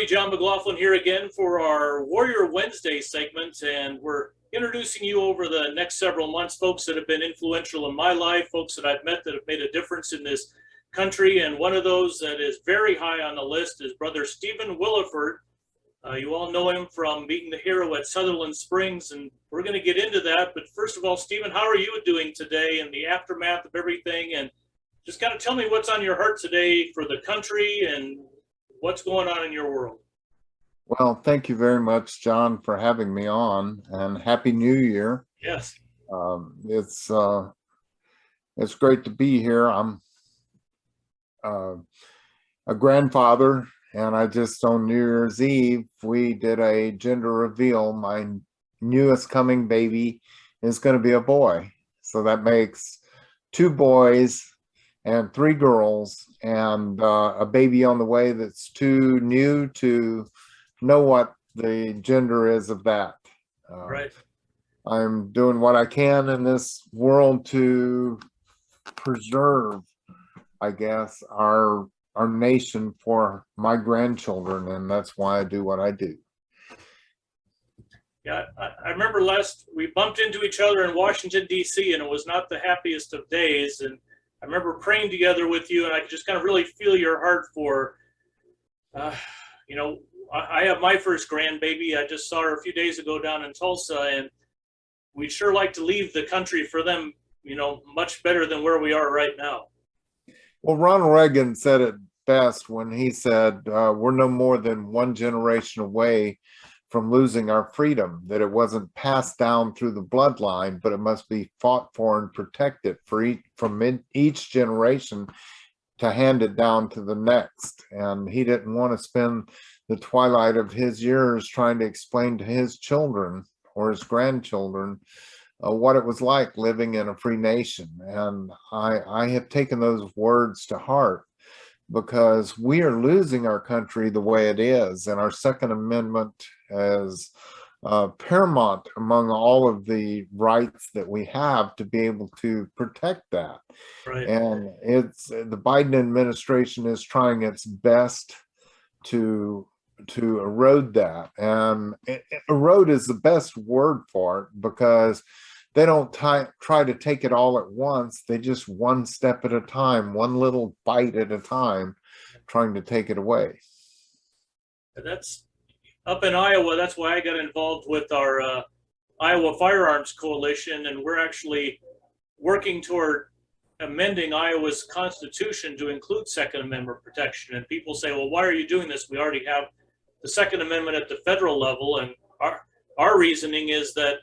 everybody, John McLaughlin here again for our Warrior Wednesday segment, and we're introducing you over the next several months folks that have been influential in my life, folks that I've met that have made a difference in this country, and one of those that is very high on the list is Brother Stephen Willeford. You all know him from meeting the hero at Sutherland Springs, and we're going to get into that. But first of all, Stephen, how are you doing today in the aftermath of everything? And just kind of tell me what's on your heart today for the country and what's going on in your world. Well, thank you very much, John, for having me on, and Happy New Year. Yes. It's great to be here. I'm a grandfather, and I just on New Year's Eve, we did a gender reveal. My newest coming baby is going to be a boy. So that makes 2 boys and 3 girls, and a baby on the way that's too new to know what the gender is of that. Right. I'm doing what I can in this world to preserve, I guess, our nation for my grandchildren, and that's why I do what I do. Yeah, I remember we bumped into each other in Washington, D.C., and it was not the happiest of days. And I remember praying together with you, and I could just kind of really feel your heart for, I have my first grandbaby. I just saw her a few days ago down in Tulsa, and we'd sure like to leave the country for them, much better than where we are right now. Well, Ronald Reagan said it best when he said, we're no more than 1 generation away from losing our freedom, that it wasn't passed down through the bloodline, but it must be fought for and protected from each generation to hand it down to the next. And he didn't want to spend the twilight of his years trying to explain to his children or his grandchildren what it was like living in a free nation. And I have taken those words to heart, because we are losing our country the way it is, and our Second Amendment is paramount among all of the rights that we have to be able to protect that. Right. And the Biden administration is trying its best to erode that, and erode is the best word for it, because they don't try to take it all at once. They just one step at a time, one little bite at a time, trying to take it away. That's up in Iowa. That's why I got involved with our Iowa Firearms Coalition, and we're actually working toward amending Iowa's constitution to include Second Amendment protection. And people say, well, why are you doing this? We already have the Second Amendment at the federal level. And our reasoning is that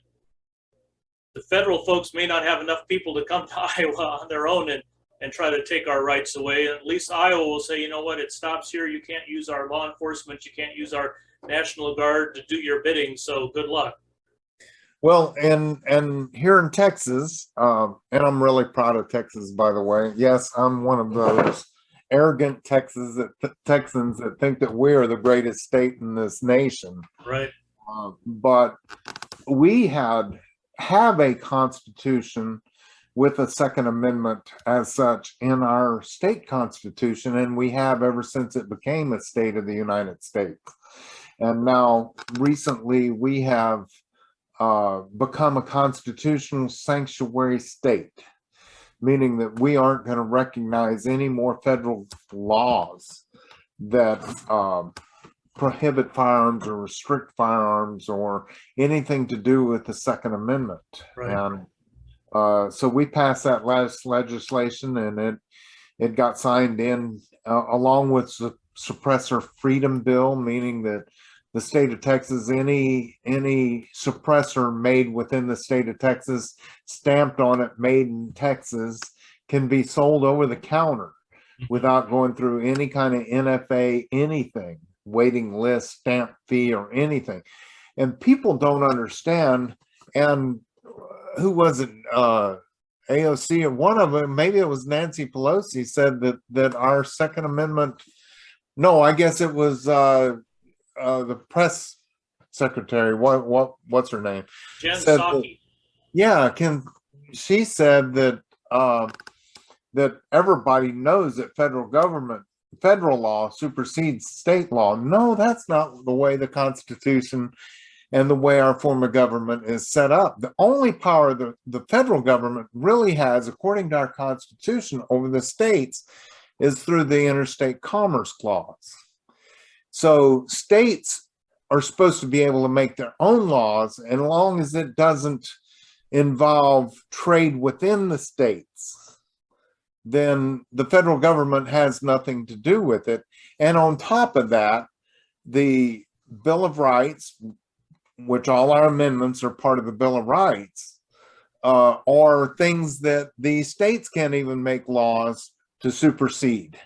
the federal folks may not have enough people to come to Iowa on their own and try to take our rights away. And at least Iowa will say, you know what, it stops here. You can't use our law enforcement. You can't use our National Guard to do your bidding. So good luck. Well, and here in Texas, and I'm really proud of Texas, by the way. Yes, I'm one of those arrogant Texans that think that we are the greatest state in this nation. Right. But we have a constitution with a Second Amendment as such in our state constitution, and we have ever since it became a state of the United States. And now recently we have become a constitutional sanctuary state, meaning that we aren't going to recognize any more federal laws that prohibit firearms or restrict firearms or anything to do with the Second Amendment. Right. And so we passed that last legislation, and it got signed in along with the Suppressor Freedom Bill, meaning that the state of Texas, any suppressor made within the state of Texas, stamped on it, made in Texas, can be sold over the counter without going through any kind of NFA, anything, waiting list, stamp fee, or anything. And people don't understand. And who was it? AOC, or one of them, maybe it was Nancy Pelosi, said that our Second Amendment. No, I guess it was the press secretary. What's her name? Jen Psaki. Yeah, she said that that everybody knows that federal government federal law supersedes state law. No, that's not the way the Constitution and the way our form of government is set up. The only power the federal government really has, according to our Constitution, over the states is through the Interstate Commerce Clause. So states are supposed to be able to make their own laws, and as long as it doesn't involve trade within the states, then the federal government has nothing to do with it. And on top of that, the Bill of Rights, which all our amendments are part of the Bill of Rights, are things that the states can't even make laws to supersede.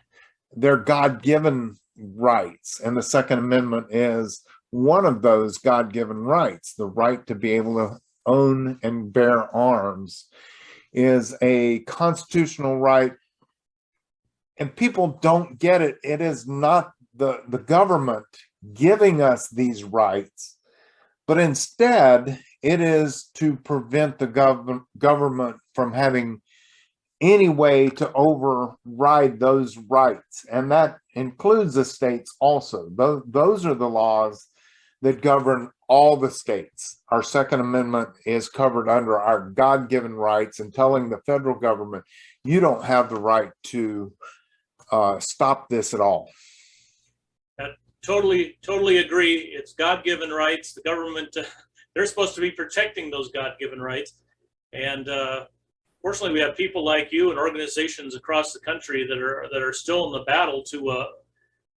They're God-given rights, and the Second Amendment is one of those God-given rights. The right to be able to own and bear arms is a constitutional right, and people don't get it. It is not the government giving us these rights, but instead it is to prevent the government from having any way to override those rights. And that includes the states also. Those are the laws that govern all the states. Our Second Amendment is covered under our God-given rights and telling the federal government, you don't have the right to stop this at all. Totally agree. It's God-given rights. The government, they're supposed to be protecting those God-given rights. And fortunately, we have people like you and organizations across the country that are still in the battle to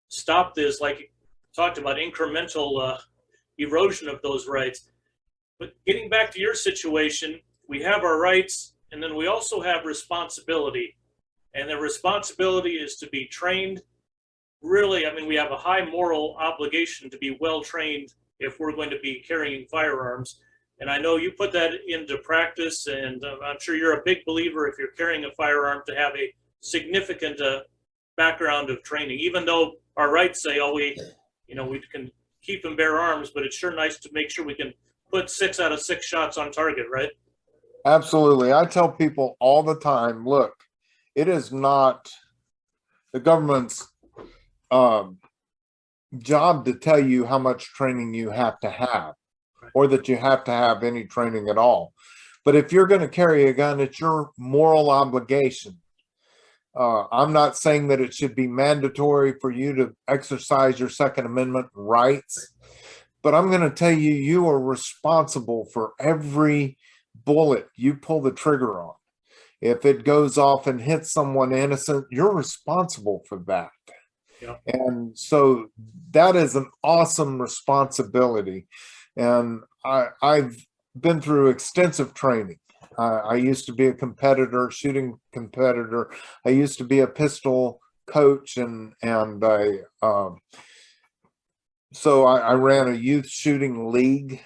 stop this, like you talked about, incremental erosion of those rights. But getting back to your situation, we have our rights, and then we also have responsibility. And the responsibility is to be trained. Really, I mean, we have a high moral obligation to be well trained if we're going to be carrying firearms. And I know you put that into practice, and I'm sure you're a big believer, if you're carrying a firearm, to have a significant background of training. Even though our rights say, oh, we can keep and bear arms, but it's sure nice to make sure we can put 6 out of 6 shots on target, right? Absolutely. I tell people all the time, look, it is not the government's job to tell you how much training you have to have, or that you have to have any training at all. But if you're going to carry a gun, it's your moral obligation. I'm not saying that it should be mandatory for you to exercise your Second Amendment rights, but I'm going to tell you, you are responsible for every bullet you pull the trigger on. If it goes off and hits someone innocent, you're responsible for that. Yeah. And so that is an awesome responsibility. And I've been through extensive training. I used to be a competitor, shooting competitor. I used to be a pistol coach, and so I ran a youth shooting league,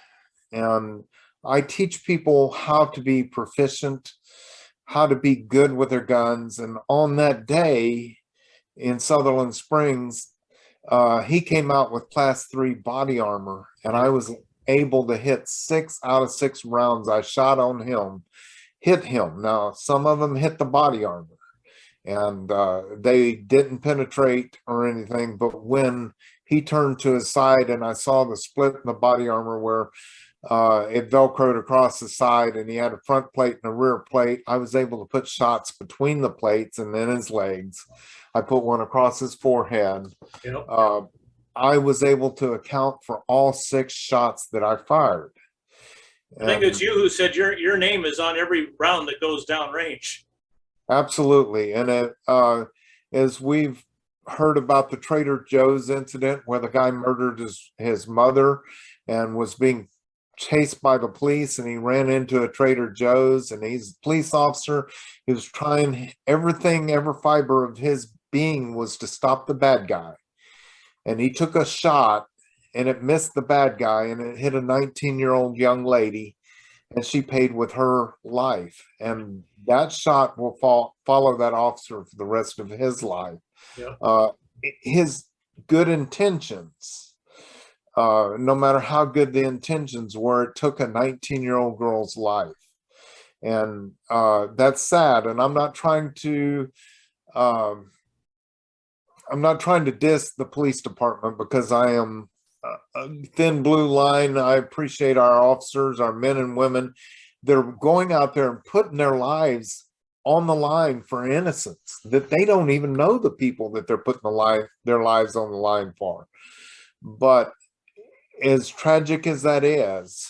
and I teach people how to be proficient, how to be good with their guns. And on that day in Sutherland Springs, he came out with Class 3 body armor, and I was able to hit 6 out of 6 rounds I shot on him, hit him. Now, some of them hit the body armor, and they didn't penetrate or anything, but when he turned to his side and I saw the split in the body armor where it velcroed across the side, and he had a front plate and a rear plate, I was able to put shots between the plates and then his legs. I put one across his forehead. Yep. I was able to account for all 6 shots that I fired. I think it's you who said your name is on every round that goes down range. Absolutely. And as we've heard about the Trader Joe's incident where the guy murdered his mother and was being chased by the police, and he ran into a Trader Joe's, and he's a police officer. He was trying everything, every fiber of his being was to stop the bad guy. And he took a shot, and it missed the bad guy, and it hit a 19-year-old young lady, and she paid with her life. And that shot will follow that officer for the rest of his life. Yeah. His good intentions, no matter how good the intentions were, it took a 19-year-old girl's life. And that's sad. And I'm not trying to I'm not trying to diss the police department because I am a thin blue line. I appreciate our officers, our men and women that are going out there and putting their lives on the line for innocence, that they don't even know the people that they're putting their lives on the line for. But as tragic as that is,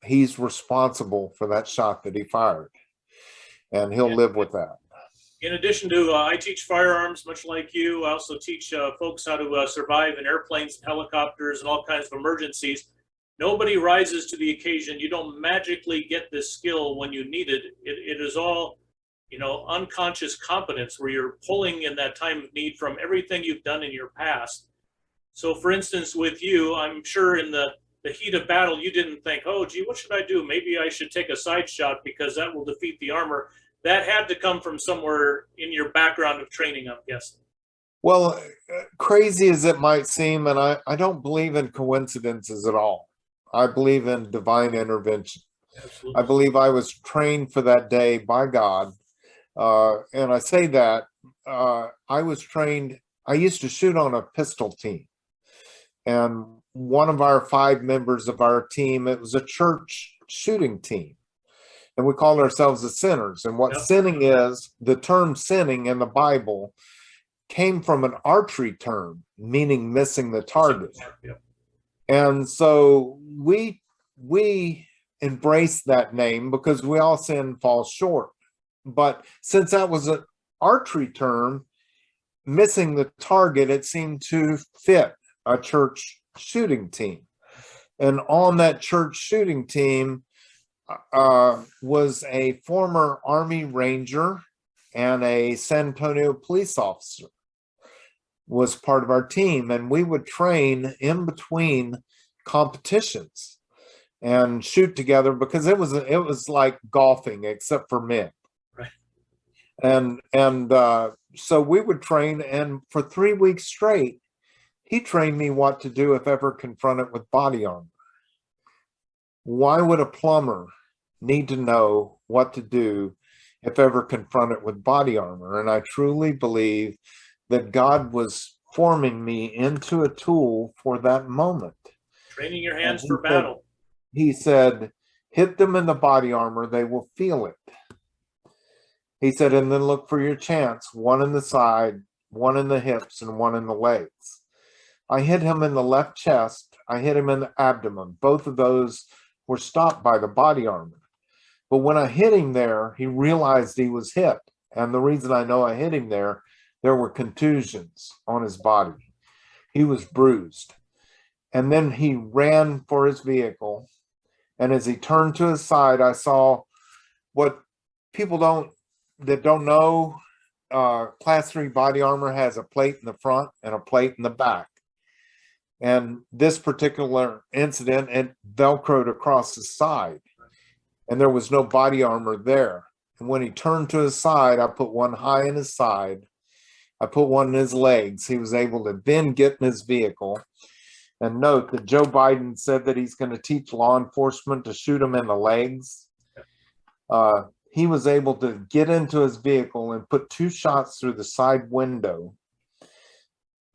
he's responsible for that shot that he fired, and he'll live with that. In addition to, I teach firearms, much like you. I also teach folks how to survive in airplanes, and helicopters, and all kinds of emergencies. Nobody rises to the occasion. You don't magically get this skill when you need it. It is all, unconscious competence where you're pulling in that time of need from everything you've done in your past. So for instance, with you, I'm sure in the heat of battle, you didn't think, oh, gee, what should I do? Maybe I should take a side shot because that will defeat the armor. That had to come from somewhere in your background of training, I'm guessing. Well, crazy as it might seem, and I don't believe in coincidences at all. I believe in divine intervention. Absolutely. I believe I was trained for that day by God. And I say that I was trained, I used to shoot on a pistol team. And one of our 5 members of our team, it was a church shooting team. And we called ourselves the sinners. And what sinning is, the term sinning in the Bible came from an archery term, meaning missing the target. Yep. And so we embrace that name because we all sin, fall short. But since that was an archery term, missing the target, it seemed to fit a church shooting team. And on that church shooting team was a former Army Ranger and a San Antonio police officer was part of our team. And we would train in between competitions and shoot together because it was like golfing except for men. Right. And so we would train, and for 3 weeks straight, he trained me what to do if ever confronted with body armor. Why would a plumber need to know what to do if ever confronted with body armor? And I truly believe that God was forming me into a tool for that moment. Training your hands for battle. He said, hit them in the body armor, they will feel it. He said, and then look for your chance, one in the side, one in the hips, and one in the legs. I hit him in the left chest. I hit him in the abdomen. Both of those were stopped by the body armor. But when I hit him there, he realized he was hit. And the reason I know I hit him there were contusions on his body. He was bruised. And then he ran for his vehicle. And as he turned to his side, I saw what people that don't know, Class 3 body armor has a plate in the front and a plate in the back. And this particular incident, it velcroed across his side. And there was no body armor there. And when he turned to his side, I put one high in his side. I put one in his legs. He was able to then get in his vehicle. And note that Joe Biden said that he's going to teach law enforcement to shoot him in the legs. He was able to get into his vehicle and put 2 shots through the side window.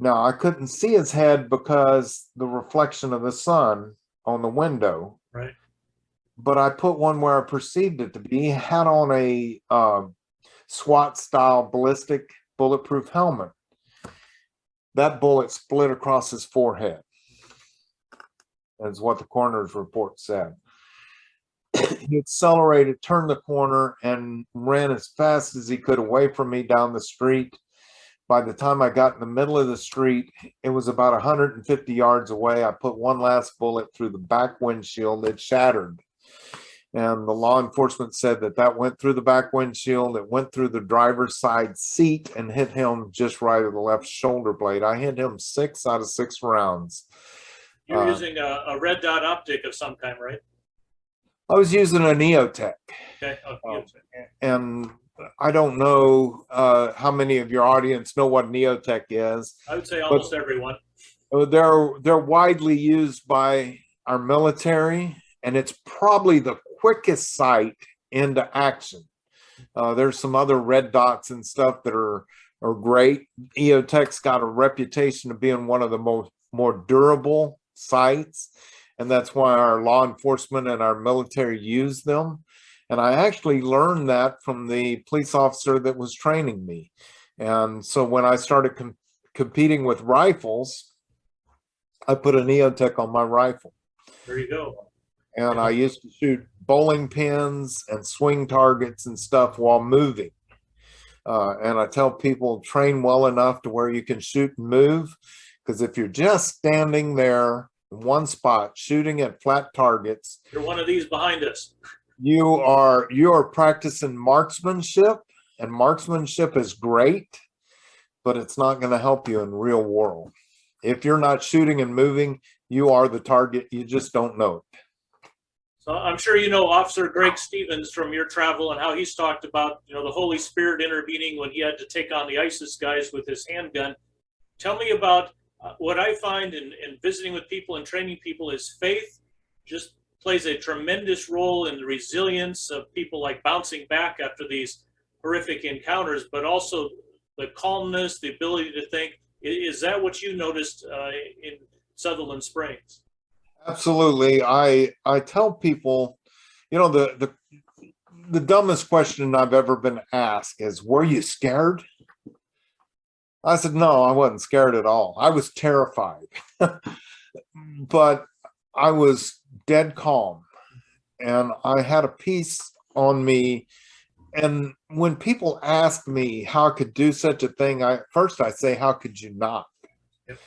Now, I couldn't see his head because the reflection of the sun on the window. Right. But I put one where I perceived it to be. He had on a SWAT-style ballistic bulletproof helmet. That bullet split across his forehead. That's what the coroner's report said. He accelerated, turned the corner, and ran as fast as he could away from me down the street. By the time I got in the middle of the street, it was about 150 yards away. I put one last bullet through the back windshield. It shattered. And the law enforcement said that went through the back windshield. It went through the driver's side seat and hit him just right at the left shoulder blade. I hit him 6 out of 6 rounds. You're using a red dot optic of some kind, right? I was using a Neotech. Okay. And I don't know how many of your audience know what Neotech is. I would say almost everyone. They're widely used by our military, and it's probably the quickest sight into action. There's some other red dots and stuff that are are great. EOTech's got a reputation of being one of the more durable sites, and that's why our law enforcement and our military use them. And I actually learned that from the police officer that was training me. And so when I started competing with rifles, I put an EOTech on my rifle. There you go. And I used to shoot bowling pins and swing targets and stuff while moving. And I tell people, train well enough to where you can shoot and move. Because if you're just standing there in one spot shooting at flat targets, you're one of these behind us. You are practicing marksmanship, and marksmanship is great, but it's not going to help you in the real world. If you're not shooting and moving, you are the target. You just don't know it. So I'm sure you know Officer Greg Stevens from your travel and how he's talked about, the Holy Spirit intervening when he had to take on the ISIS guys with his handgun. Tell me about what I find in visiting with people and training people is faith just plays a tremendous role in the resilience of people, like bouncing back after these horrific encounters, but also the calmness, the ability to think. Is that what you noticed in Sutherland Springs? Absolutely. I tell people, the dumbest question I've ever been asked is, were you scared? I said, no, I wasn't scared at all. I was terrified, but I was dead calm, and I had a peace on me. And when people ask me how I could do such a thing, I say, how could you not? Yep.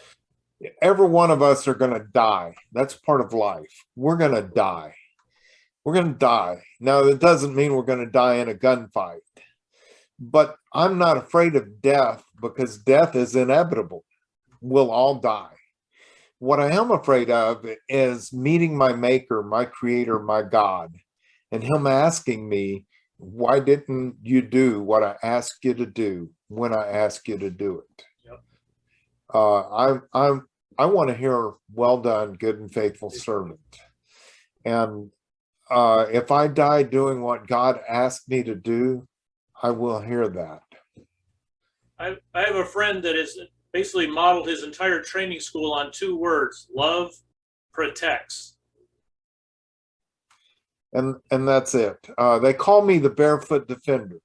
Every one of us are going to die. That's part of life. We're going to die. We're going to die. Now, that doesn't mean we're going to die in a gunfight, but I'm not afraid of death because death is inevitable. We'll all die. What I am afraid of is meeting my maker, my creator, my God, and him asking me, why didn't you do what I asked you to do when I asked you to do it? Yep. I want to hear, well done, good and faithful servant. And if I die doing what God asked me to do, I will hear that. I have a friend that has basically modeled his entire training school on 2 words: love protects. And that's it. They call me the barefoot defender.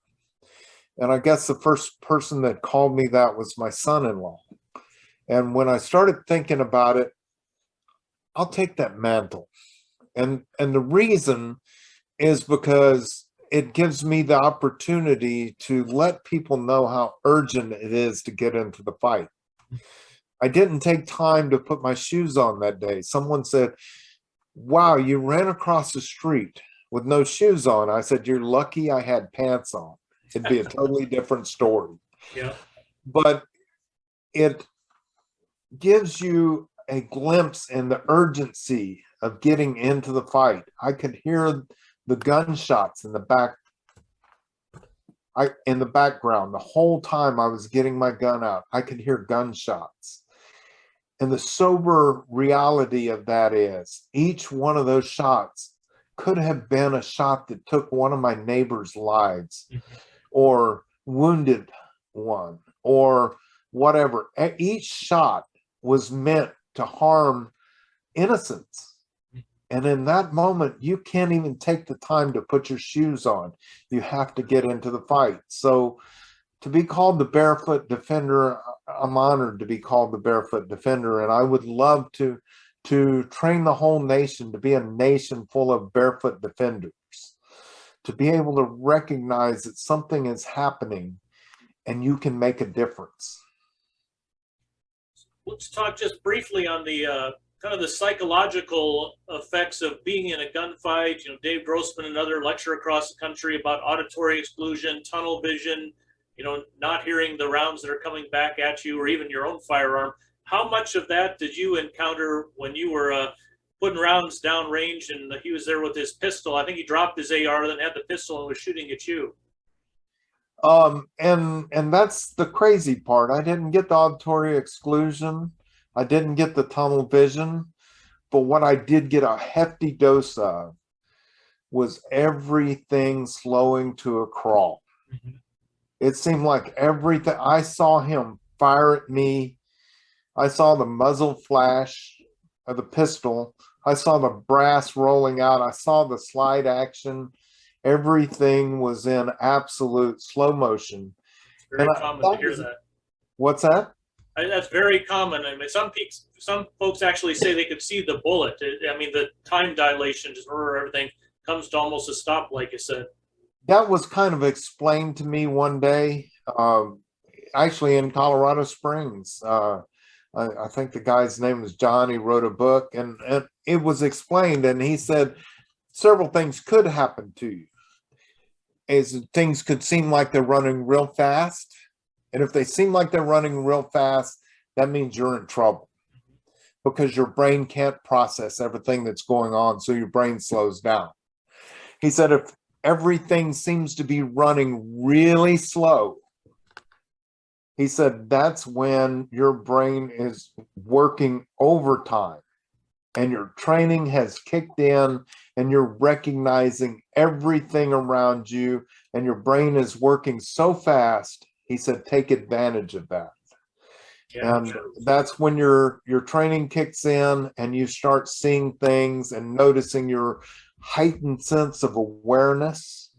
And I guess the first person that called me that was my son-in-law. And when I started thinking about it, I'll take that mantle. And the reason is because it gives me the opportunity to let people know how urgent it is to get into the fight. I didn't take time to put my shoes on that day. Someone said, wow, you ran across the street with no shoes on. I said, you're lucky I had pants on. It'd be a totally different story. Yeah. But it gives you a glimpse in the urgency of getting into the fight. I could hear the gunshots in the background. The whole time I was getting my gun out, I could hear gunshots. And the sober reality of that is each one of those shots could have been a shot that took one of my neighbor's lives, or wounded one, or whatever. Each shot was meant to harm innocents. And in that moment, you can't even take the time to put your shoes on. You have to get into the fight. So to be called the barefoot defender, I'm honored to be called the barefoot defender. And I would love to train the whole nation to be a nation full of barefoot defenders, to be able to recognize that something is happening and you can make a difference. Let's talk just briefly on the kind of the psychological effects of being in a gunfight. Dave Grossman, another lecturer across the country about auditory exclusion, tunnel vision, not hearing the rounds that are coming back at you, or even your own firearm. How much of that did you encounter when you were putting rounds down range and he was there with his pistol? I think he dropped his AR, then had the pistol and was shooting at you. And that's the crazy part. I didn't get the auditory exclusion. I didn't get the tunnel vision, but what I did get a hefty dose of was everything slowing to a crawl. It seemed like everything, I saw him fire at me. I saw the muzzle flash of the pistol. I saw the brass rolling out. I saw the slide action. Everything was in absolute slow motion. It's very And common to hear that. What's that? That's very common. I mean, some folks actually say they could see the bullet. I mean, the time dilation, just everything comes to almost a stop, like you said. That was kind of explained to me one day, actually in Colorado Springs. I think the guy's name is John. He wrote a book, and it was explained, and he said several things could happen to you. Things could seem like they're running real fast. And if they seem like they're running real fast, that means you're in trouble because your brain can't process everything that's going on. So your brain slows down. He said, if everything seems to be running really slow, he said, that's when your brain is working overtime and your training has kicked in and you're recognizing everything around you and your brain is working so fast. He said, take advantage of that. Yeah, and sure. That's when your training kicks in and you start seeing things and noticing your heightened sense of awareness.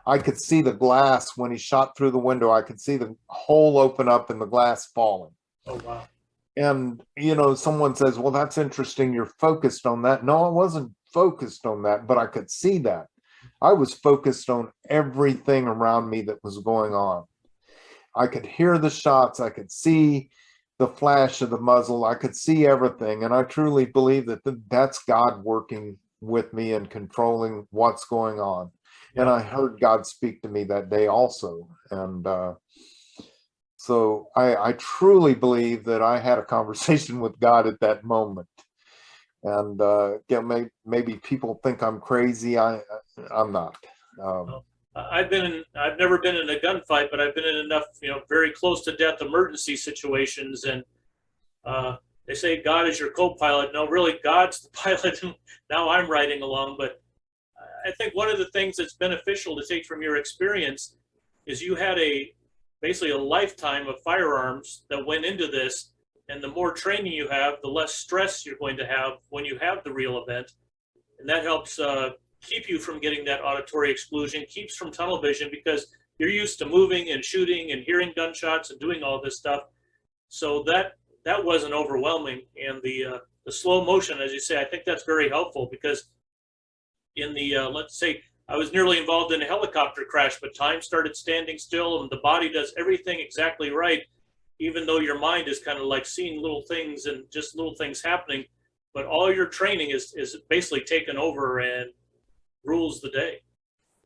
I could see the glass when he shot through the window. I could see the hole open up and the glass falling. Oh, wow. And, you know, someone says, well, that's interesting. You're focused on that. No, I wasn't focused on that, but I could see that. I was focused on everything around me that was going on. I could hear the shots. I could see the flash of the muzzle. I could see everything. And I truly believe that that's God working with me and controlling what's going on. Yeah. And I heard God speak to me that day also. And so I truly believe that I had a conversation with God at that moment. And maybe people think I'm crazy. I'm not. I've never been in a gunfight, but I've been in enough, very close to death emergency situations. And they say God is your co-pilot. No, really, God's the pilot. Now I'm riding along. But I think one of the things that's beneficial to take from your experience is you had basically a lifetime of firearms that went into this. And the more training you have, the less stress you're going to have when you have the real event. And that helps keep you from getting that auditory exclusion, keeps from tunnel vision, because you're used to moving and shooting and hearing gunshots and doing all this stuff. So that wasn't overwhelming. And the slow motion, as you say, I think that's very helpful, because in the, let's say, I was nearly involved in a helicopter crash, but time started standing still and the body does everything exactly right, even though your mind is kind of like seeing little things and just little things happening. But all your training is basically taken over and rules the day.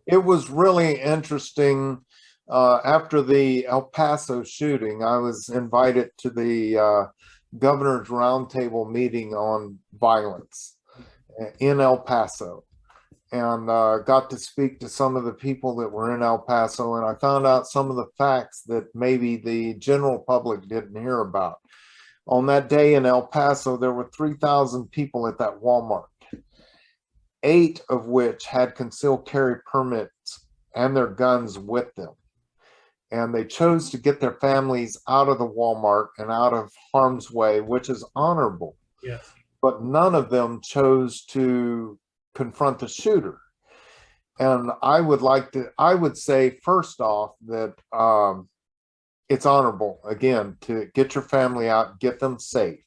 It was really interesting. After the El Paso shooting, I was invited to the governor's roundtable meeting on violence in El Paso, and got to speak to some of the people that were in El Paso, and I found out some of the facts that maybe the general public didn't hear about. On that day in El Paso, there were 3,000 people at that Walmart, 8 of which had concealed carry permits and their guns with them. And they chose to get their families out of the Walmart and out of harm's way, which is honorable. Yes. But none of them chose to confront the shooter. And I would say first off that it's honorable, again, to get your family out, get them safe.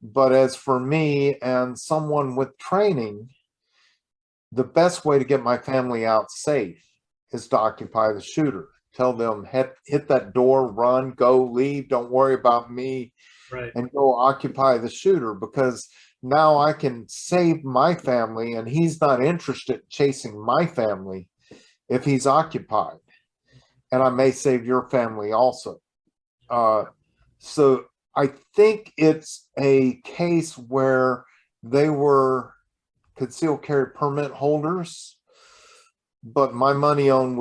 But as for me and someone with training, the best way to get my family out safe is to occupy the shooter. Tell them, hit that door, run, go, leave, don't worry about me, right, and go occupy the shooter, because now I can save my family, and he's not interested in chasing my family if he's occupied. And I may save your family also. So I think it's a case where they were concealed carry permit holders, but my money on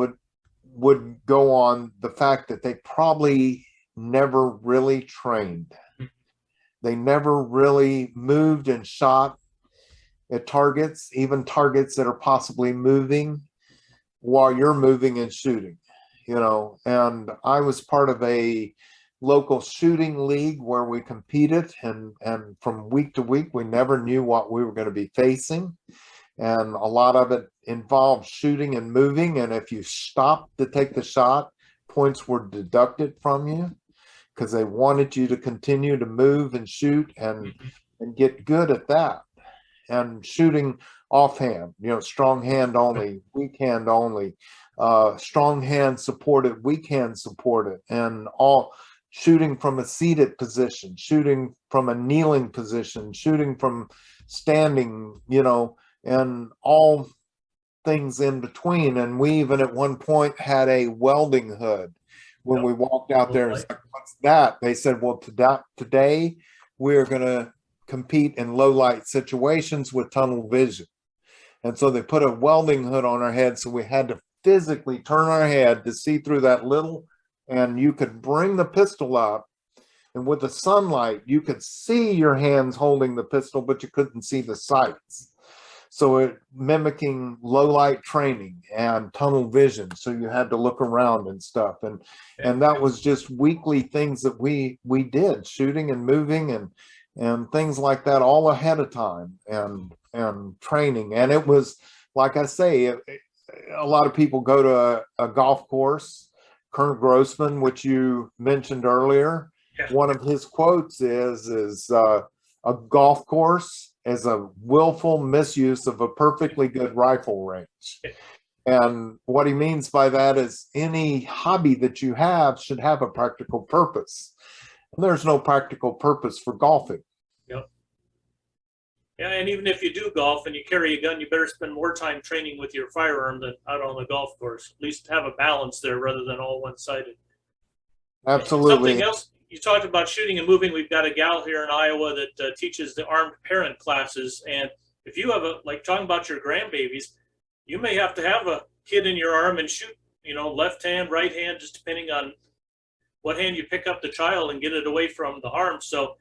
would go on the fact that they probably never really trained. They never really moved and shot at targets, even targets that are possibly moving while you're moving and shooting. and I was part of a local shooting league where we competed, and from week to week, we never knew what we were going to be facing. And a lot of it involved shooting and moving. And if you stopped to take the shot, points were deducted from you because they wanted you to continue to move and shoot and get good at that. And shooting offhand, strong hand only, weak hand only, strong hand supported, weak hand supported, and all shooting from a seated position, shooting from a kneeling position, shooting from standing, and all things in between. And we even at one point had a welding hood when we walked out there and said, "What's that?" They said, "Well, today we're going to compete in low light situations with tunnel vision." And so they put a welding hood on our head, so we had to physically turn our head to see through that little, and you could bring the pistol up, and with the sunlight you could see your hands holding the pistol, but you couldn't see the sights. So it mimicking low light training and tunnel vision, so you had to look around and stuff, and that was just weekly things that we did, shooting and moving and things like that, all ahead of time, and training. And it was, like I say, a lot of people go to a golf course. Colonel Grossman, which you mentioned earlier, one of his quotes is a golf course is a willful misuse of a perfectly good rifle range. And what he means by that is any hobby that you have should have a practical purpose. And there's no practical purpose for golfing. Yep. Yeah, and even if you do golf and you carry a gun, you better spend more time training with your firearm than out on the golf course. At least have a balance there rather than all one-sided. Absolutely. Something else, you talked about shooting and moving. We've got a gal here in Iowa that teaches the armed parent classes. And if you have like talking about your grandbabies, you may have to have a kid in your arm and shoot, left hand, right hand, just depending on what hand you pick up the child and get it away from the harm. So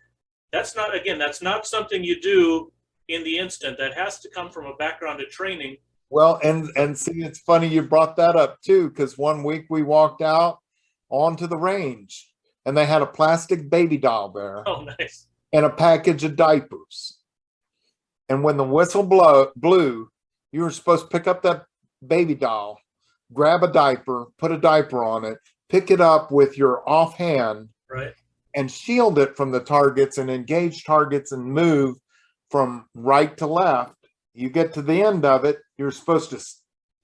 that's not something you do in the instant. That has to come from a background of training. Well, and see, it's funny you brought that up too, because one week we walked out onto the range and they had a plastic baby doll there. Oh, nice. And a package of diapers. And when the whistle blew, you were supposed to pick up that baby doll, grab a diaper, put a diaper on it, pick it up with your offhand, right, and shield it from the targets and engage targets and move from right to left. You get to the end of it, you're supposed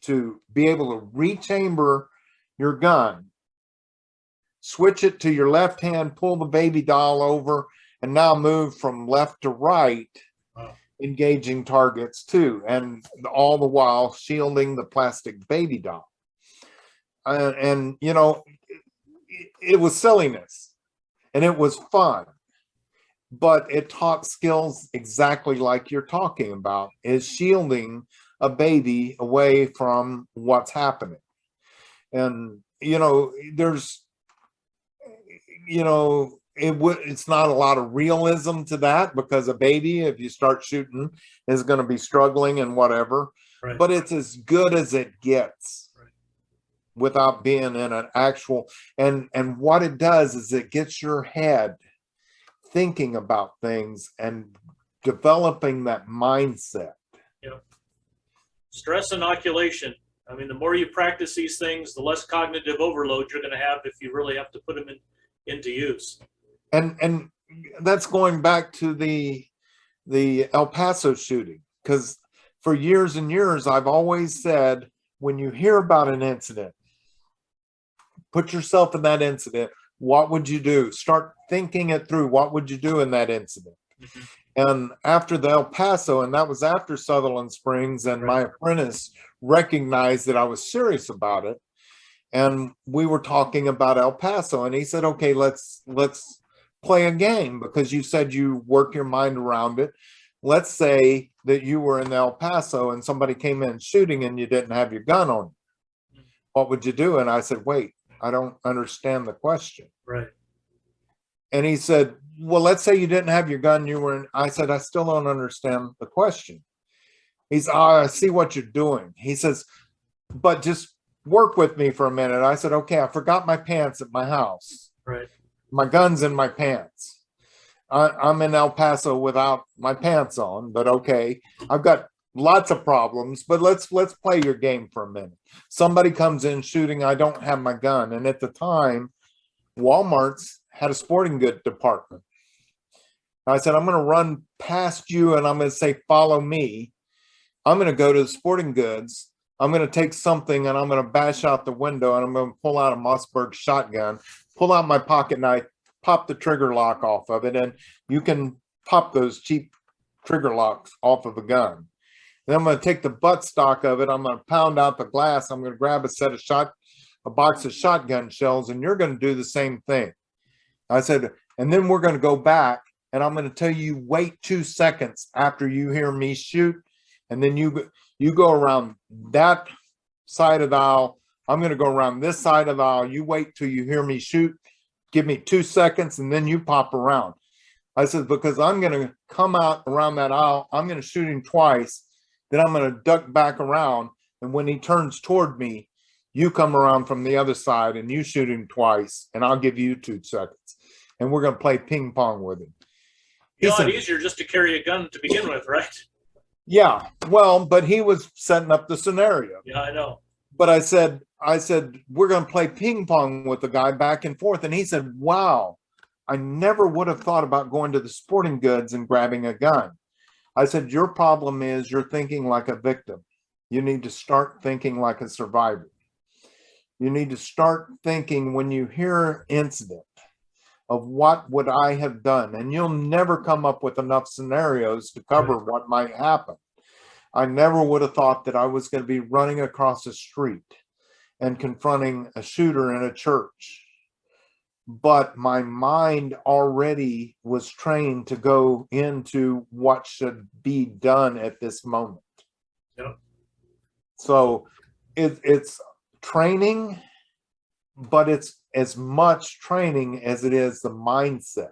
to be able to rechamber your gun, switch it to your left hand, pull the baby doll over, and now move from left to right, engaging targets too, and all the while shielding the plastic baby doll. And it was silliness and it was fun, but it taught skills exactly like you're talking about, is shielding a baby away from what's happening. And there's it's not a lot of realism to that, because a baby, if you start shooting, is going to be struggling and whatever, right, but it's as good as it gets, right, without being in an actual, and what it does is it gets your head thinking about things and developing that mindset. Yeah. Stress inoculation. I mean, the more you practice these things, the less cognitive overload you're going to have if you really have to put them into use. And that's going back to the El Paso shooting, because for years and years I've always said, when you hear about an incident, put yourself in that incident. What would you do? Start thinking it through. What would you do in that incident? Mm-hmm. And after the El Paso, and that was after Sutherland Springs, and right, my apprentice recognized that I was serious about it, and we were talking about El Paso, and he said, okay, let's play a game, because you said you work your mind around it. Let's say that you were in El Paso and somebody came in shooting and you didn't have your gun on you. What would you do? And I said, wait, I don't understand the question. Right. And he said, well, let's say you didn't have your gun. I said, I still don't understand the question. He's, I see what you're doing. He says, but just work with me for a minute. I said, okay, I forgot my pants at my house. Right. My gun's in my pants. I'm in El Paso without my pants on, but okay, I've got lots of problems, but let's play your game for a minute. Somebody comes in shooting, I don't have my gun. And at the time, Walmart's had a sporting good department. I said, I'm going to run past you and I'm going to say, follow me. I'm going to go to the sporting goods. I'm going to take something and I'm going to bash out the window and I'm going to pull out a Mossberg shotgun, pull out my pocket knife, pop the trigger lock off of it. And you can pop those cheap trigger locks off of a gun. Then I'm going to take the buttstock of it. I'm going to pound out the glass. I'm going to grab a box of shotgun shells, and you're going to do the same thing. I said, and then we're going to go back and I'm going to tell you, wait 2 seconds after you hear me shoot. And then you go around that side of the aisle. I'm going to go around this side of the aisle. You wait till you hear me shoot. Give me 2 seconds and then you pop around. I said, because I'm going to come out around that aisle. I'm going to shoot him twice. Then I'm going to duck back around. And when he turns toward me, you come around from the other side and you shoot him twice. And I'll give you 2 seconds. And we're going to play ping pong with him. It's a lot easier just to carry a gun to begin with, right? Yeah, well, but he was setting up the scenario. Yeah, I know. But I said, we're going to play ping pong with the guy back and forth. And he said, wow, I never would have thought about going to the sporting goods and grabbing a gun. I said, your problem is you're thinking like a victim. You need to start thinking like a survivor. You need to start thinking when you hear an incident of what would I have done? And you'll never come up with enough scenarios to cover what might happen. I never would have thought that I was going to be running across a street and confronting a shooter in a church. But my mind already was trained to go into what should be done at this moment. Yep. So it's training, but it's as much training as it is the mindset.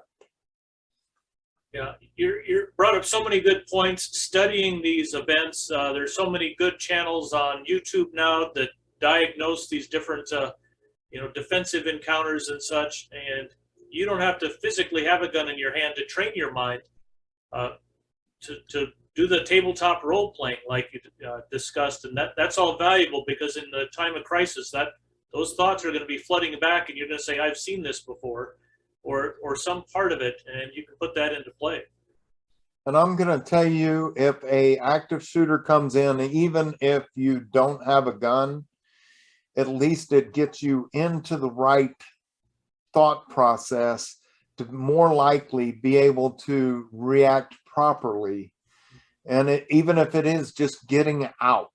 Yeah, you brought up so many good points. Studying these events, there's so many good channels on YouTube now that diagnose these different, defensive encounters and such. And you don't have to physically have a gun in your hand to train your mind to do the tabletop role playing like you discussed, and that's all valuable because in the time of crisis, those thoughts are going to be flooding back, and you're going to say, "I've seen this before," or some part of it, and you can put that into play. And I'm going to tell you, if a active shooter comes in, even if you don't have a gun, at least it gets you into the right thought process to more likely be able to react properly. And even if it is just getting out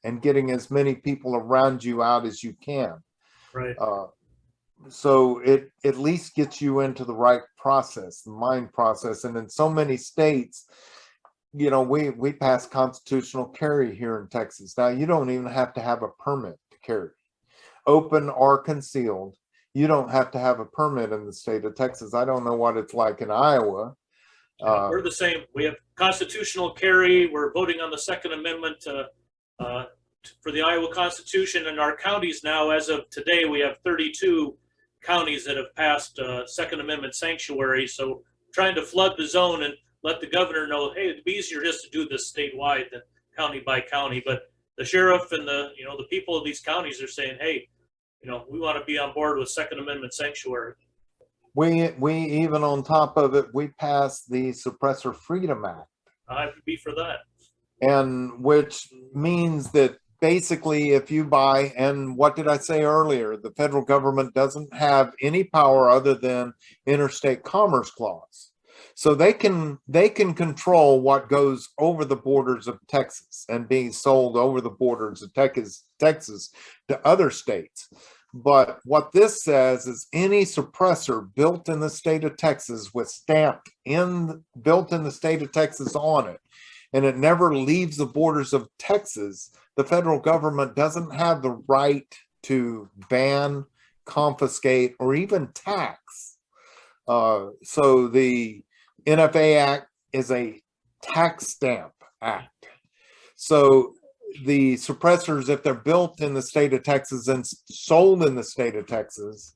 and getting as many people around you out as you can. Right. So it at least gets you into the right process, the mind process. And in so many states, we pass constitutional carry here in Texas. Now, you don't even have to have a permit to carry, open or concealed. You don't have to have a permit in the state of Texas. I don't know what it's like in Iowa. We're the same. We have constitutional carry. We're voting on the Second Amendment for the Iowa Constitution. And our counties now, as of today, we have 32 counties that have passed Second Amendment sanctuary. So trying to flood the zone and let the governor know, hey, it'd be easier just to do this statewide than county by county. But the sheriff and the people of these counties are saying, hey, we want to be on board with Second Amendment sanctuary. We even on top of it, we passed the Suppressor Freedom Act. I'd be for that. And which means that basically if you buy, and what did I say earlier? The federal government doesn't have any power other than Interstate Commerce Clause. So they can control what goes over the borders of Texas and being sold over the borders of Texas to other states. But what this says is any suppressor built in the state of Texas with stamped built in the state of Texas on it, and it never leaves the borders of Texas, the federal government doesn't have the right to ban, confiscate, or even tax. So the NFA Act is a tax stamp act. So the suppressors, if they're built in the state of Texas and sold in the state of Texas,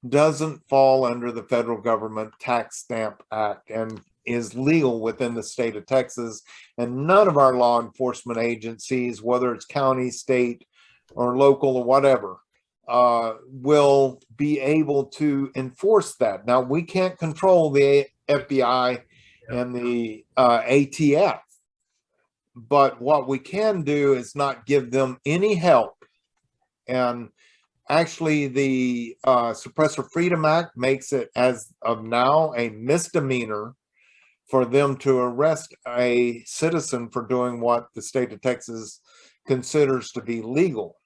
doesn't fall under the federal government tax stamp act and is legal within the state of Texas. And none of our law enforcement agencies, whether it's county, state, or local or whatever, will be able to enforce that. Now, we can't control the FBI and the ATF, but what we can do is not give them any help. And actually, the Suppressor Freedom Act makes it, as of now, a misdemeanor for them to arrest a citizen for doing what the state of Texas considers to be legal.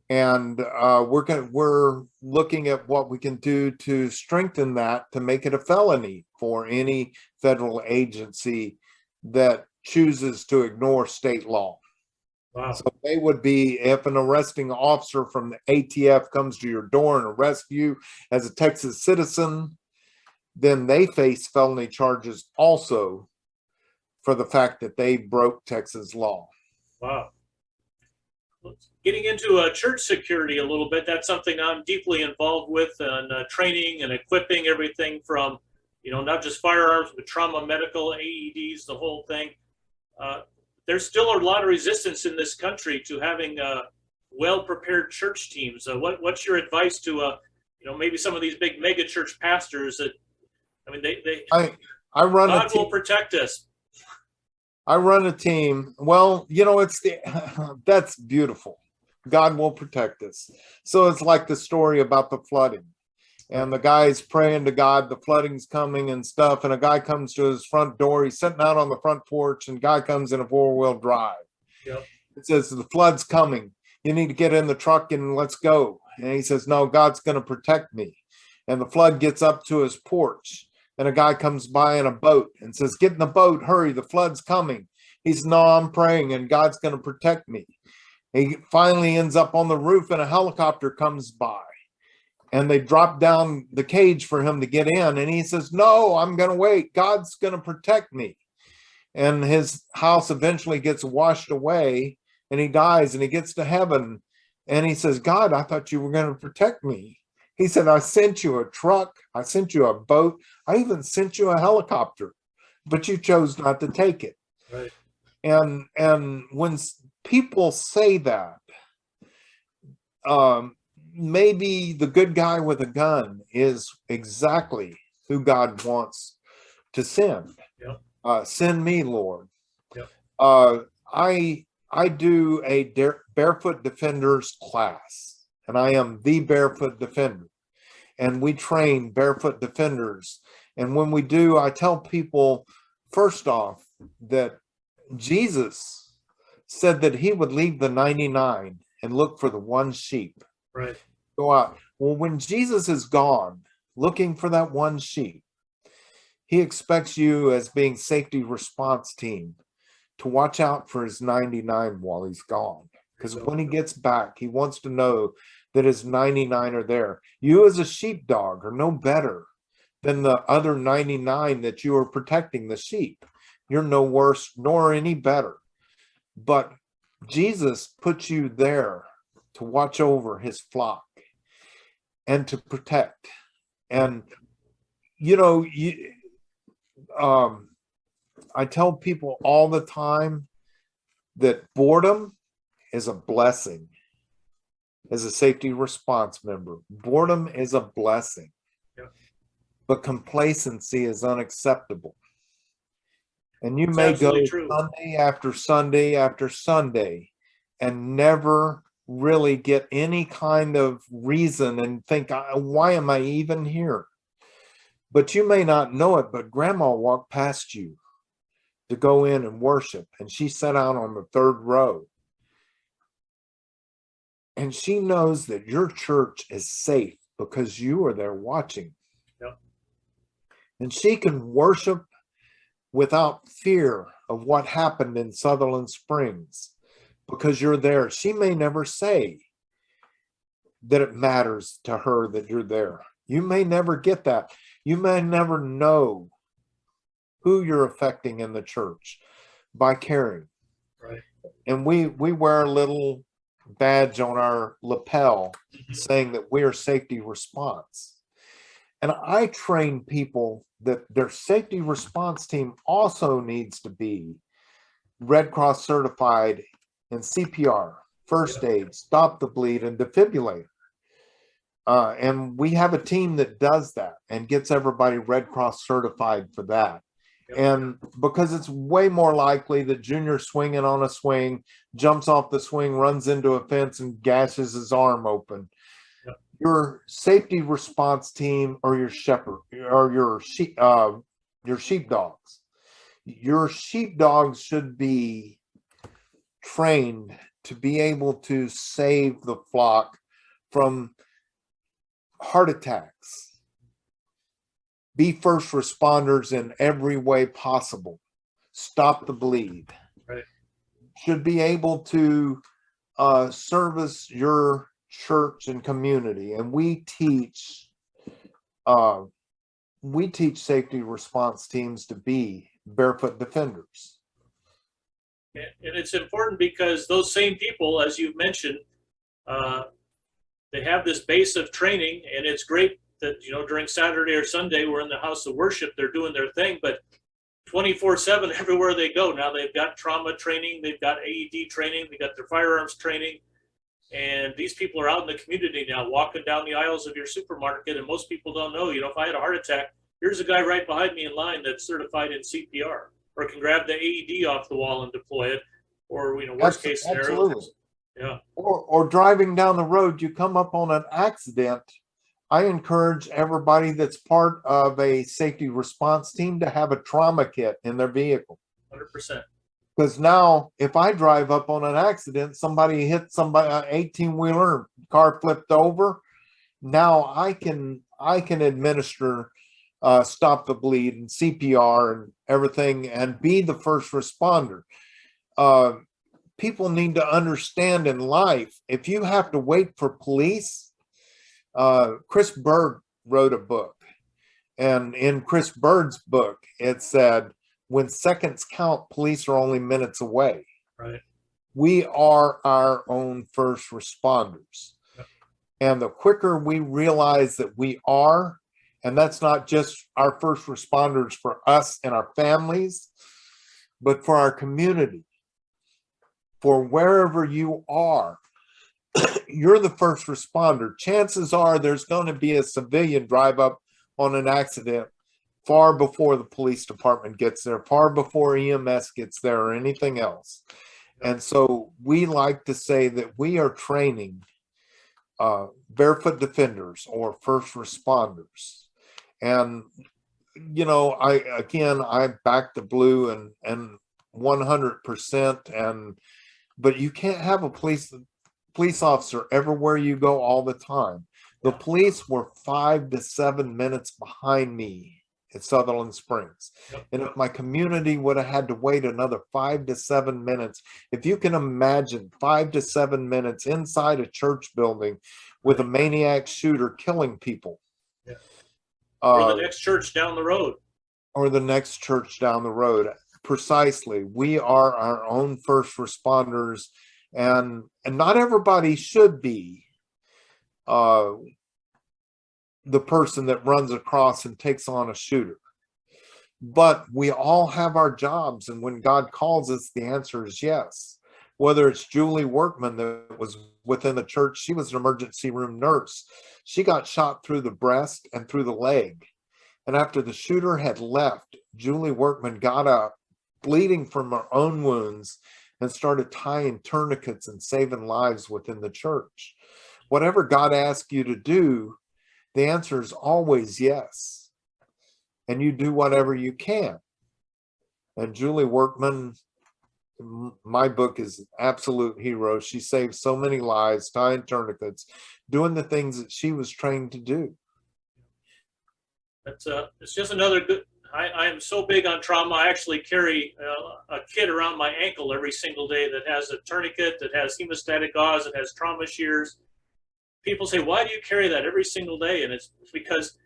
And we're looking at what we can do to strengthen that, to make it a felony for any federal agency that chooses to ignore state law. Wow. So they would be, if an arresting officer from the ATF comes to your door and arrests you as a Texas citizen, then they face felony charges also for the fact that they broke Texas law. Wow. Getting into church security a little bit, that's something I'm deeply involved with, and training and equipping everything from, not just firearms, but trauma, medical, AEDs, the whole thing. There's still a lot of resistance in this country to having well-prepared church teams. What's your advice to, maybe some of these big mega church pastors that, I run God will protect us. I run a team. Well, that's beautiful. God will protect us. So it's like the story about the flooding. And the guy's praying to God, the flooding's coming and stuff. And a guy comes to his front door. He's sitting out on the front porch, and guy comes in a 4-wheel drive. Yep. It says, the flood's coming. You need to get in the truck and let's go. And he says, no, God's going to protect me. And the flood gets up to his porch. And a guy comes by in a boat and says, get in the boat, hurry, the flood's coming. He says, no, I'm praying and God's going to protect me. He finally ends up on the roof and a helicopter comes by. And they drop down the cage for him to get in. And he says, no, I'm going to wait. God's going to protect me. And his house eventually gets washed away and he dies and he gets to heaven. And he says, God, I thought you were going to protect me. He said, I sent you a truck. I sent you a boat. I even sent you a helicopter, but you chose not to take it. Right. And when people say that, maybe the good guy with a gun is exactly who God wants to send. Yep. Send me, Lord. Yep. I do a barefoot defenders class. And I am the barefoot defender. And we train barefoot defenders. And when we do, I tell people, first off, that Jesus said that he would leave the 99 and look for the one sheep. Right. Go out. Well, when Jesus is gone, looking for that one sheep, he expects you as being safety response team to watch out for his 99 while he's gone. Because when he gets back, he wants to know that his 99 are there. You as a sheepdog are no better than the other 99 that you are protecting the sheep. You're no worse nor any better. But Jesus put you there to watch over his flock and to protect. And, I tell people all the time that boredom is a blessing. As a safety response member, boredom is a blessing. Yep. But complacency is unacceptable. And you That's may go absolutely true. Sunday after Sunday after Sunday and never really get any kind of reason and think, why am I even here? But you may not know it, but grandma walked past you to go in and worship, and she sat out on the third row. And she knows that your church is safe because you are there watching. Yep. And she can worship without fear of what happened in Sutherland Springs because you're there. She may never say that it matters to her that you're there. You may never get that. You may never know who you're affecting in the church by caring. Right. And we wear a little badge on our lapel saying that we are safety response. And I train people that their safety response team also needs to be Red Cross certified in CPR, first aid, stop the bleed, and defibrillator. And we have a team that does that and gets everybody Red Cross certified for that. And because it's way more likely that Junior swinging on a swing, jumps off the swing, runs into a fence and gashes his arm open. Yep. Your safety response team or your shepherd or your sheepdogs. Your sheepdogs should be trained to be able to save the flock from heart attacks. Be first responders in every way possible. Stop the bleed. Right. Should be able to service your church and community. And we teach safety response teams to be barefoot defenders. And it's important because those same people, as you mentioned, they have this base of training, and it's great that, you know, during Saturday or Sunday, we're in the house of worship, they're doing their thing, but 24/7 everywhere they go. Now they've got trauma training, they've got AED training, they got their firearms training, and these people are out in the community now walking down the aisles of your supermarket, and most people don't know, you know, if I had a heart attack, here's a guy right behind me in line that's certified in CPR, or can grab the AED off the wall and deploy it, or, you know, worst case scenario. Absolutely. Yeah. Or driving down the road, you come up on an accident. I encourage everybody that's part of a safety response team to have a trauma kit in their vehicle. 100%. Because now, if I drive up on an accident, somebody hit somebody, an 18-wheeler, car flipped over. Now I can administer stop the bleed and CPR and everything, and be the first responder. People need to understand in life, if you have to wait for police, Chris Bird wrote a book, and in Chris Bird's book, it said, when seconds count, police are only minutes away. Right. We are our own first responders. Yep. And the quicker we realize that we are, and that's not just our first responders for us and our families, but for our community, for wherever you are, you're the first responder. Chances are there's going to be a civilian drive up on an accident far before the police department gets there, far before EMS gets there or anything else. And so we like to say that we are training barefoot defenders or first responders. And, you know, I back the blue and 100%. But you can't have a police officer everywhere you go all the time. The police were 5 to 7 minutes behind me at Sutherland Springs. And if my community would have had to wait another 5 to 7 minutes, if you can imagine 5 to 7 minutes inside a church building with a maniac shooter killing people. Or the next church down the road. Or the next church down the road. Precisely. We are our own first responders, and not everybody should be the person that runs across and takes on a shooter. But we all have our jobs, and when God calls us, the answer is yes. Whether it's Julie Workman that was within the church, she was an emergency room nurse. She got shot through the breast and through the leg. And after the shooter had left, Julie Workman got up, bleeding from her own wounds, and started tying tourniquets and saving lives within the church. Whatever God asks you to do, the answer is always yes. And you do whatever you can. And Julie Workman, my book, is an absolute hero. She saved so many lives, tying tourniquets, doing the things that she was trained to do. It's just another good. I am so big on trauma. I actually carry a kit around my ankle every single day that has a tourniquet, that has hemostatic gauze, that has trauma shears. People say, why do you carry that every single day? And it's because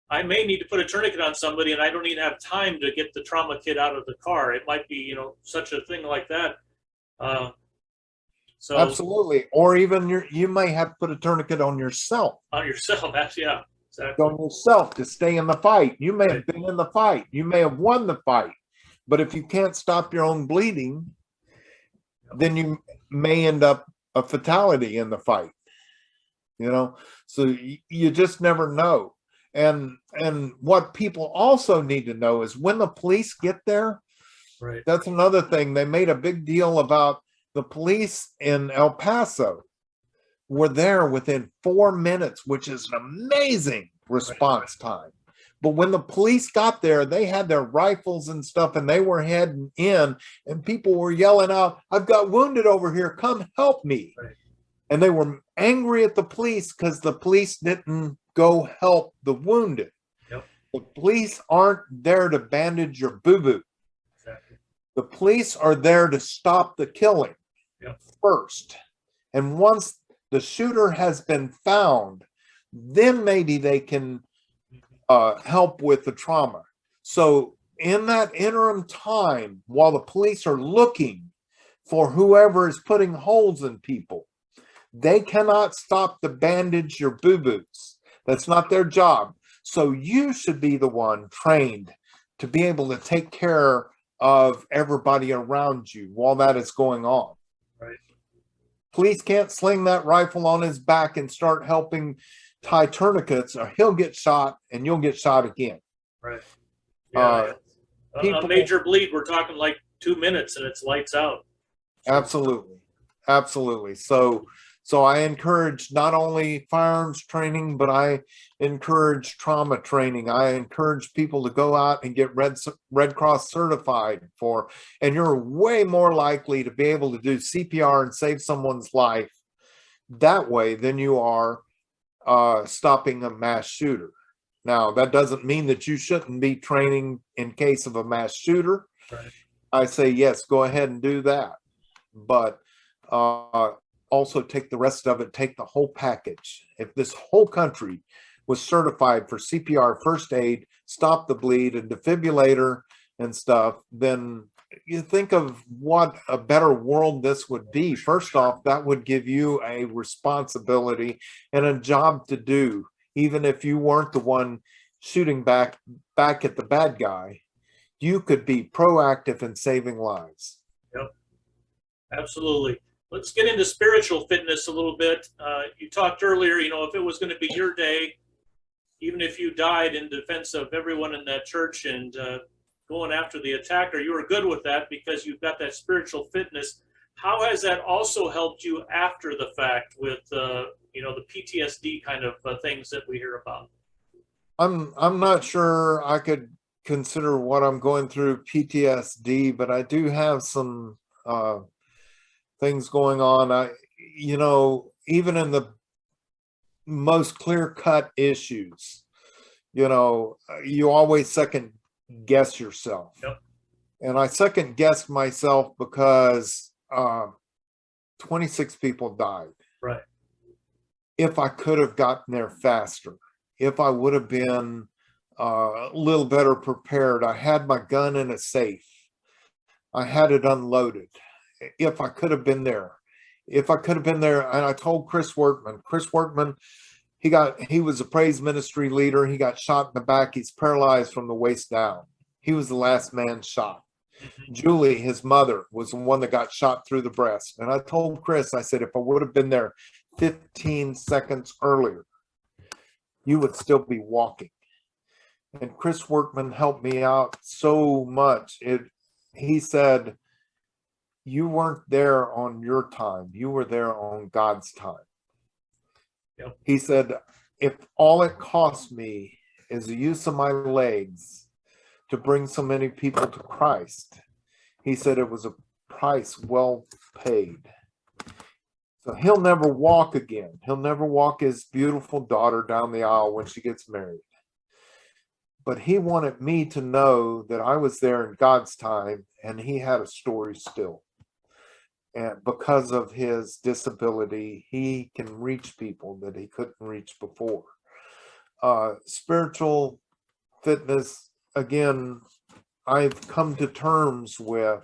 I may need to put a tourniquet on somebody and I don't even have time to get the trauma kit out of the car. It might be, you know, such a thing like that. So Absolutely. Or even you may have to put a tourniquet on yourself. on yourself, that's, yeah, exactly. On yourself to stay in the fight. You may Right. have been in the fight. You may have won the fight. But if you can't stop your own bleeding, then you may end up a fatality in the fight. You know, so you just never know. And what people also need to know is when the police get there, Right. that's another thing. They made a big deal about the police in El Paso were there within 4 minutes, which is an amazing response time. But when the police got there, they had their rifles and stuff, and they were heading in, and people were yelling out, "I've got wounded over here, come help me." Right. And they were angry at the police because the police didn't go help the wounded. Yep. The police aren't there to bandage your boo-boo. Exactly. The police are there to stop the killing first. And once the shooter has been found, then maybe they can help with the trauma. So in that interim time, while the police are looking for whoever is putting holes in people, they cannot stop the bandage your boo-boos. That's not their job. So you should be the one trained to be able to take care of everybody around you while that is going on. Right. Police can't sling that rifle on his back and start helping tie tourniquets, or he'll get shot and you'll get shot again. Right. Yeah. People, a major bleed, we're talking like 2 minutes and it's lights out. Absolutely. Absolutely. So I encourage not only firearms training, but I encourage trauma training. I encourage people to go out and get Red Cross certified and you're way more likely to be able to do CPR and save someone's life that way than you are stopping a mass shooter. Now, that doesn't mean that you shouldn't be training in case of a mass shooter. Right. I say, yes, go ahead and do that. But also take the rest of it, take the whole package. If this whole country was certified for CPR, first aid, stop the bleed, and defibrillator and stuff, then you think of what a better world this would be. First off, that would give you a responsibility and a job to do, even if you weren't the one shooting back at the bad guy. You could be proactive in saving lives. Yep, absolutely. Let's get into spiritual fitness a little bit. You talked earlier, if it was going to be your day, even if you died in defense of everyone in that church and going after the attacker, you were good with that because you've got that spiritual fitness. How has that also helped you after the fact with, the PTSD kind of things that we hear about? I'm not sure I could consider what I'm going through PTSD, but I do have some things going on. Even in the most clear-cut issues, you always second guess yourself. Yep. And I second guessed myself because 26 people died. Right. If I could have gotten there faster, if I would have been a little better prepared, I had my gun in a safe, I had it unloaded. If I could have been there, and I told Chris Workman, he was a praise ministry leader. He got shot in the back. He's paralyzed from the waist down. He was the last man shot. Mm-hmm. Julie, his mother, was the one that got shot through the breast. And I told Chris, I said, if I would have been there 15 seconds earlier, you would still be walking. And Chris Workman helped me out so much. He said, you weren't there on your time. You were there on God's time. Yep. He said, if all it cost me is the use of my legs to bring so many people to Christ, he said it was a price well paid. So he'll never walk again. He'll never walk his beautiful daughter down the aisle when she gets married. But he wanted me to know that I was there in God's time and he had a story still. And because of his disability, he can reach people that he couldn't reach before. Spiritual fitness, again, I've come to terms with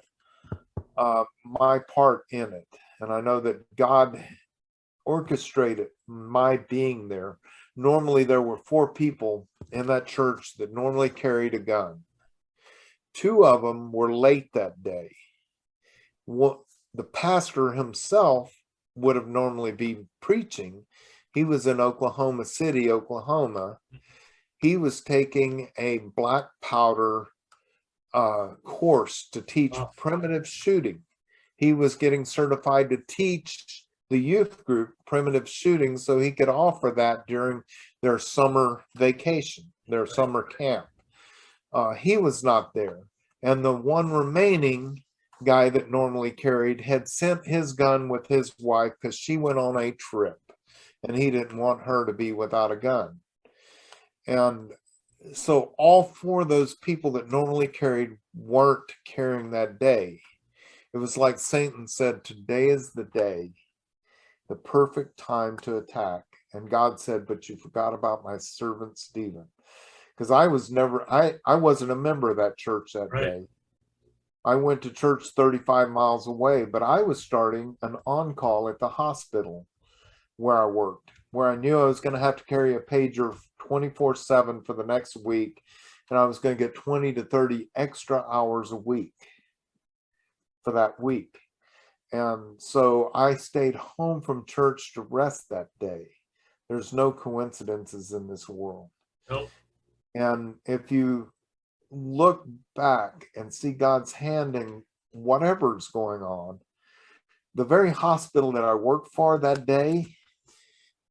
my part in it. And I know that God orchestrated my being there. Normally, there were 4 people in that church that normally carried a gun. 2 of them were late that day. The pastor himself would have normally been preaching. He was in Oklahoma City, Oklahoma. He was taking a black powder course to teach primitive shooting. He was getting certified to teach the youth group primitive shooting so he could offer that during their summer vacation, their summer camp. He was not there. And the one remaining guy that normally carried had sent his gun with his wife because she went on a trip and he didn't want her to be without a gun. And so all 4 of those people that normally carried weren't carrying that day. It was like Satan said, today is the day, the perfect time to attack. And God said, but you forgot about my servant Stephen. Because I wasn't a member of that church that day. I went to church 35 miles away, but I was starting an on-call at the hospital where I worked, where I knew I was going to have to carry a pager 24/7 for the next week, and I was going to get 20 to 30 extra hours a week for that week. And so I stayed home from church to rest that day. There's no coincidences in this world. Nope. And if you look back and see God's hand in whatever's going on, the very hospital that I worked for that day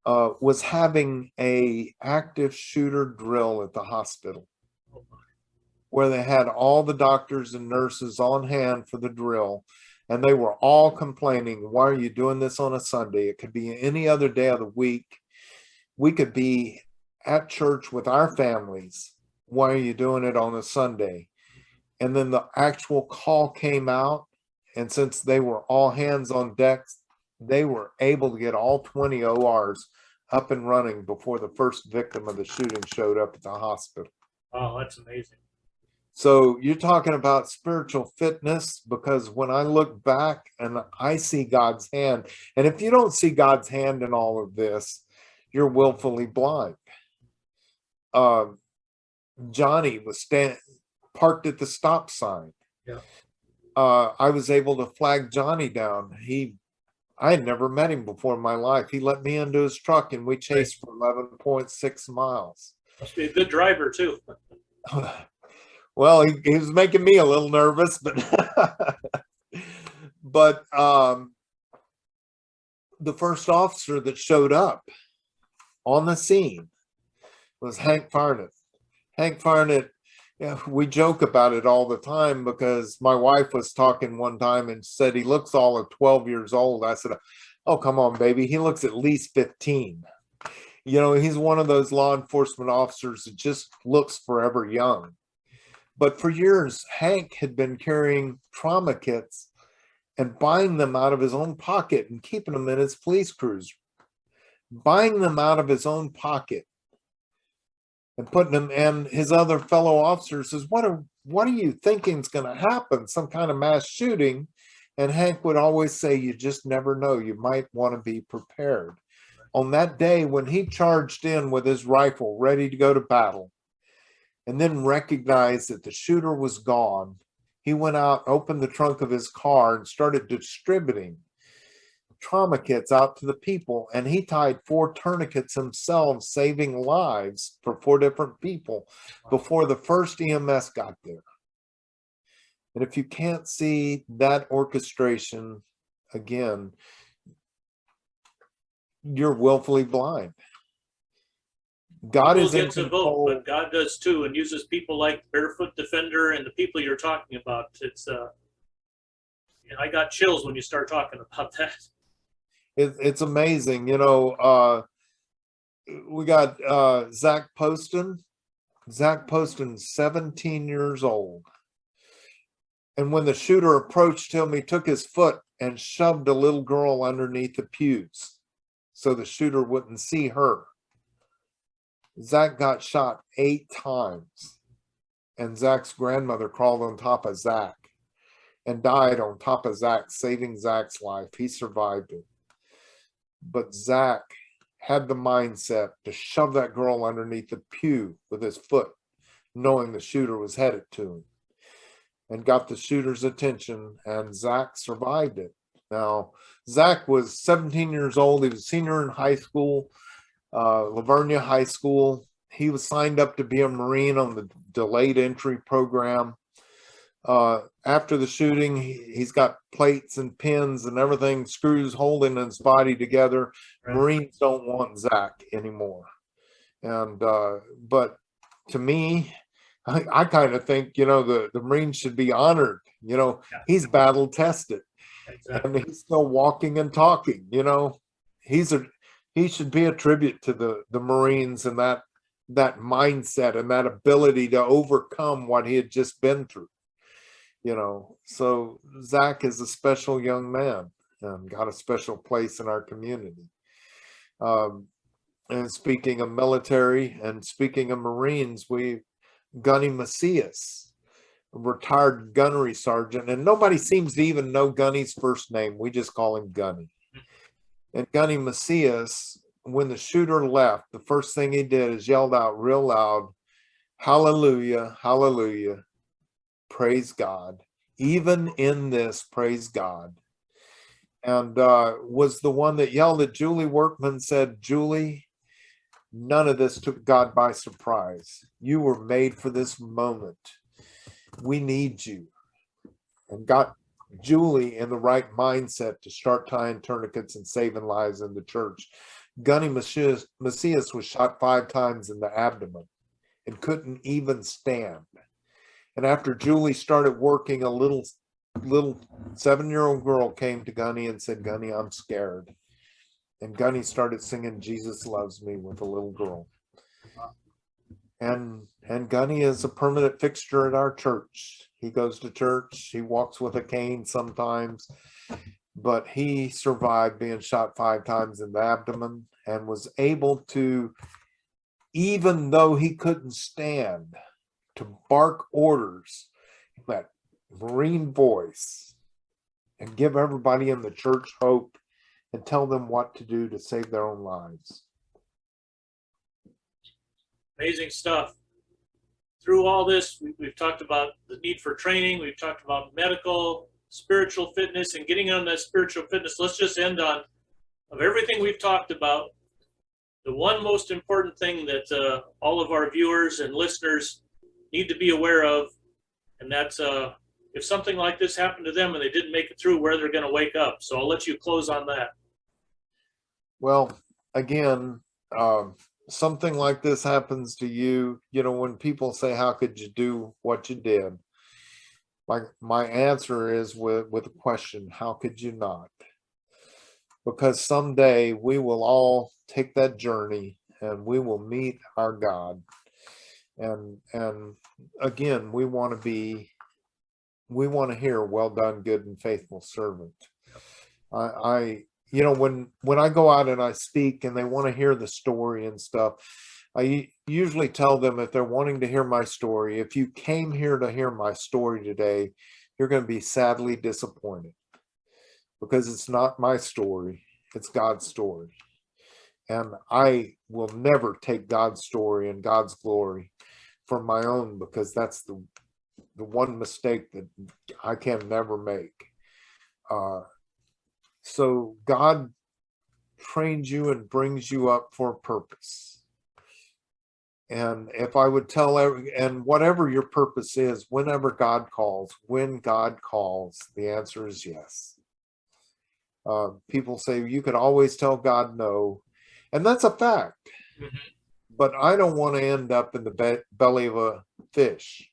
was having a active shooter drill at the hospital, where they had all the doctors and nurses on hand for the drill. And they were all complaining, why are you doing this on a Sunday? It could be any other day of the week. We could be at church with our families. Why are you doing it on a Sunday? And then the actual call came out. And since they were all hands on deck, they were able to get all 20 ORs up and running before the first victim of the shooting showed up at the hospital. Oh, that's amazing. So you're talking about spiritual fitness, because when I look back and I see God's hand, and if you don't see God's hand in all of this, you're willfully blind. Johnny was parked at the stop sign. Yeah. I was able to flag Johnny down. I had never met him before in my life. He let me into his truck and we chased for 11.6 miles. Must be a good driver too. Well, he was making me a little nervous, but the first officer that showed up on the scene was Hank Farnett. Hank Farnett, we joke about it all the time, because my wife was talking one time and said he looks all of 12 years old. I said, oh, come on, baby. He looks at least 15. You know, he's one of those law enforcement officers that just looks forever young. But for years, Hank had been carrying trauma kits and buying them out of his own pocket and keeping them in his police cruiser. Buying them out of his own pocket and putting them, and his other fellow officers says, what are you thinking is going to happen? Some kind of mass shooting? And Hank would always say, you just never know. You might want to be prepared. On that day, when he charged in with his rifle, ready to go to battle, and then recognized that the shooter was gone, he went out, opened the trunk of his car, and started distributing trauma kits out to the people. And he tied 4 tourniquets himself, saving lives for 4 different people before the first EMS got there. And if you can't see that orchestration, again, you're willfully blind. God is in control. But God does too, and uses people like Barefoot Defender and the people you're talking about. It's I got chills when you start talking about that. It's amazing. You know, we got Zach Poston. Zach Poston's 17 years old. And when the shooter approached him, he took his foot and shoved a little girl underneath the pews so the shooter wouldn't see her. Zach got shot 8 times, and Zach's grandmother crawled on top of Zach. and died on top of Zach, saving Zach's life. He survived it. But Zach had the mindset to shove that girl underneath the pew with his foot, knowing the shooter was headed to him, and got the shooter's attention, and Zach survived it. Now, Zach was 17 years old. He was a senior in high school, Lavernia High School. He was signed up to be a Marine on the delayed entry program. After the shooting, he's got plates and pins and everything, screws holding his body together. Right. Marines don't want Zach anymore. And, but to me, I kind of think, the Marines should be honored. He's battle tested. Exactly. And he's still walking and talking. He should be a tribute to the Marines and that mindset and that ability to overcome what he had just been through. So Zach is a special young man and got a special place in our community. And speaking of military and speaking of Marines, Gunny Macias, a retired gunnery sergeant, and nobody seems to even know Gunny's first name. We just call him Gunny. And Gunny Macias, when the shooter left, the first thing he did is yelled out real loud, "Hallelujah, hallelujah, praise God. Even in this, praise God." And was the one that yelled at Julie Workman, said, "Julie, none of this took God by surprise. You were made for this moment. We need you." And got Julie in the right mindset to start tying tourniquets and saving lives in the church. Gunny Macias was shot 5 times in the abdomen and couldn't even stand. And after Julie started working, a little 7-year-old girl came to Gunny and said, "Gunny, I'm scared." And Gunny started singing "Jesus Loves Me" with a little girl. And Gunny is a permanent fixture at our church. He goes to church. He walks with a cane sometimes. But he survived being shot 5 times in the abdomen and was able to, even though he couldn't stand, to bark orders, that Marine voice, and give everybody in the church hope and tell them what to do to save their own lives. Amazing stuff. Through all this, we've talked about the need for training. We've talked about medical, spiritual fitness, and getting on that spiritual fitness. Let's just end on, of everything we've talked about, the one most important thing that all of our viewers and listeners need to be aware of, and that's if something like this happened to them and they didn't make it through, where they're going to wake up. So I'll let you close on that. Well, again, something like this happens to you, when people say, "How could you do what you did?" My answer is with a question: how could you not? Because someday we will all take that journey and we will meet our God. And again, we want to hear, "Well done, good and faithful servant." When I go out and I speak and they want to hear the story and stuff, I usually tell them, if they're wanting to hear my story, if you came here to hear my story today, you're going to be sadly disappointed, because it's not my story, it's God's story. And I will never take God's story and God's glory for my own, because that's the one mistake that I can never make. So God trains you and brings you up for a purpose. And if I would tell and whatever your purpose is, whenever God calls, when God calls, the answer is yes. People say you could always tell God no, and that's a fact. Mm-hmm. But I don't want to end up in the belly of a fish.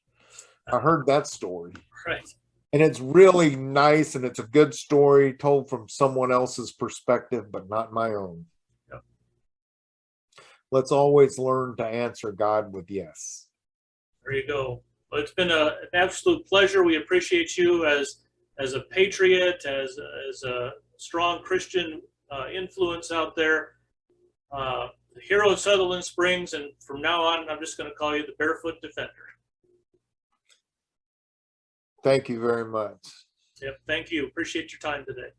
I heard that story. Right. And it's really nice, and it's a good story told from someone else's perspective, but not my own. Yep. Let's always learn to answer God with yes. There you go. Well, it's been an absolute pleasure. We appreciate you as a patriot, as a strong Christian influence out there. The hero of Sutherland Springs, and from now on, I'm just going to call you the Barefoot Defender. Thank you very much. Yep. Thank you. Appreciate your time today.